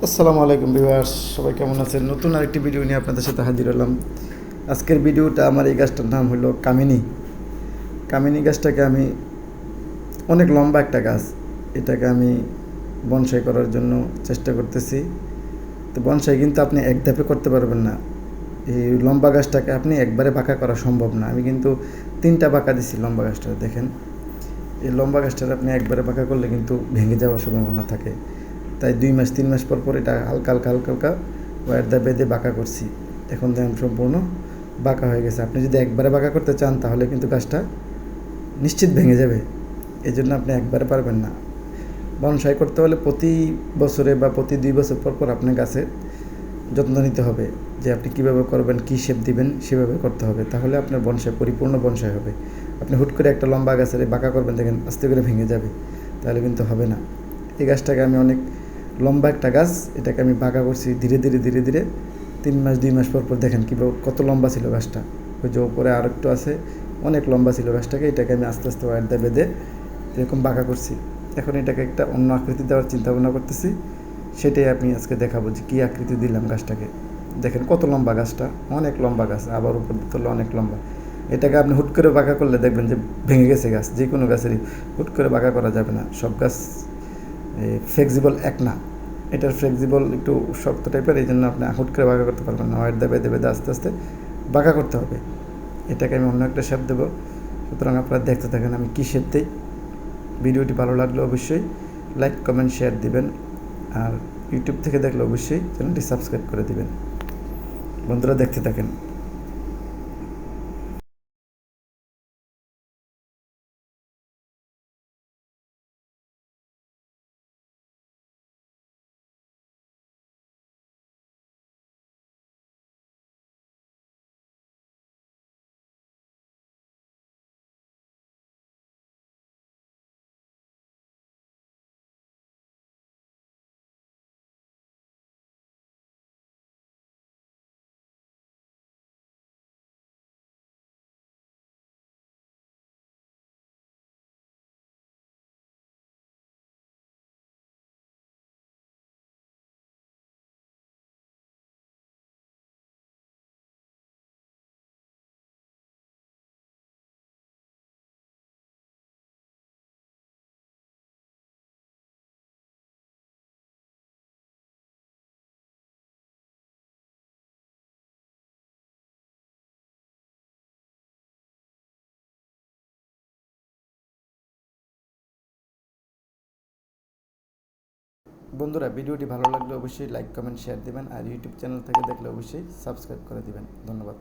আসসালামু আলাইকুম ভিউয়ার্স, সবাই কেমন আছেন? নতুন আরেকটি ভিডিও নিয়ে আপনাদের সাথে হাজির হলাম। আজকের ভিডিওটা আমার এই গাছটার নাম হলো কামিনী। কামিনী গাছটাকে আমি অনেক লম্বা একটা গাছ, এটাকে আমি বনসাই করার জন্য চেষ্টা করতেছি। তো বনসাই কিন্তু আপনি এক ধাপে করতে পারবেন না। এই লম্বা গাছটাকে আপনি একবারে বাঁকা করা সম্ভব না। আমি কিন্তু 3টা বাঁকা দিছি লম্বা গাছটা, দেখেন। এই লম্বা গাছটার আপনি একবারে বাঁকা করলে কিন্তু ভেঙে যাওয়ার সম্ভাবনা থাকে। তাই 2 মাস 3 মাস পর পর এটা হালকা হালকা হালকা হালকা ওয়্যার দা বেঁধে বাঁকা করছি। এখন দেখেন সম্পূর্ণ বাঁকা হয়ে গেছে। আপনি যদি একবারে বাঁকা করতে চান তাহলে কিন্তু গাছটা নিশ্চিত ভেঙে যাবে। এই জন্য আপনি একবারে পারবেন না। বনসাই করতে হলে প্রতি বছরে বা প্রতি 2 বছর পর পর আপনার গাছের যত্ন নিতে হবে, যে আপনি কীভাবে করবেন, কী শেপ দিবেন সেভাবে করতে হবে। তাহলে আপনার বনসাই পরিপূর্ণ বনসাই হবে। আপনি হুট করে একটা লম্বা গাছের বাঁকা করবেন, দেখেন আস্তে করে ভেঙে যাবে, তাহলে কিন্তু হবে না। এই গাছটাকে আমি অনেক লম্বা একটা গাছ, এটাকে আমি বাঁকা করছি ধীরে ধীরে ধীরে ধীরে। 3 মাস 2 মাস পর পর দেখেন কীভাবে কত লম্বা ছিল গাছটা। ওই যে উপরে আর একটু আছে, অনেক লম্বা ছিল গাছটাকে। এটাকে আমি আস্তে আস্তে ওয়্যার দিয়ে বেঁধে এরকম বাঁকা করছি। এখন এটাকে একটা অন্য আকৃতি দেওয়ার চিন্তা ভাবনা করতেছি। সেটাই আমি আজকে দেখাবো যে কী আকৃতি দিলাম গাছটাকে। দেখেন কত লম্বা গাছটা, অনেক লম্বা গাছ, আবার উপর তুললে অনেক লম্বা। এটাকে আপনি হুট করে বাঁকা করলে দেখবেন যে ভেঙে গেছে গাছ। যে কোনো গাছেরই হুট করে বাঁকা করা যাবে না, সব গাছ ফ্লেক্সিবল এক না। এটার ফ্লেক্সিবল একটু শক্ত টাইপের, এই জন্য আপনি হুট করে বাঁকা করতে পারবেন না। ওয়্যার দেবে দেবে আস্তে আস্তে বাঁকা করতে হবে। এটাকে আমি অন্য একটা শেপ দেবো। সুতরাং আপনারা দেখতে থাকেন আমি কী শেপ দিই। ভিডিওটি ভালো লাগলে অবশ্যই লাইক কমেন্ট শেয়ার দিবেন, আর ইউটিউব থেকে দেখলে অবশ্যই চ্যানেলটি সাবস্ক্রাইব করে দিবেন। বন্ধুরা দেখতে থাকেন। বন্ধুরা ভিডিওটি ভালো লাগলে অবশ্যই লাইক কমেন্ট শেয়ার দিবেন, আর ইউটিউব চ্যানেল থেকে দেখলে অবশ্যই সাবস্ক্রাইব করে দিবেন। ধন্যবাদ।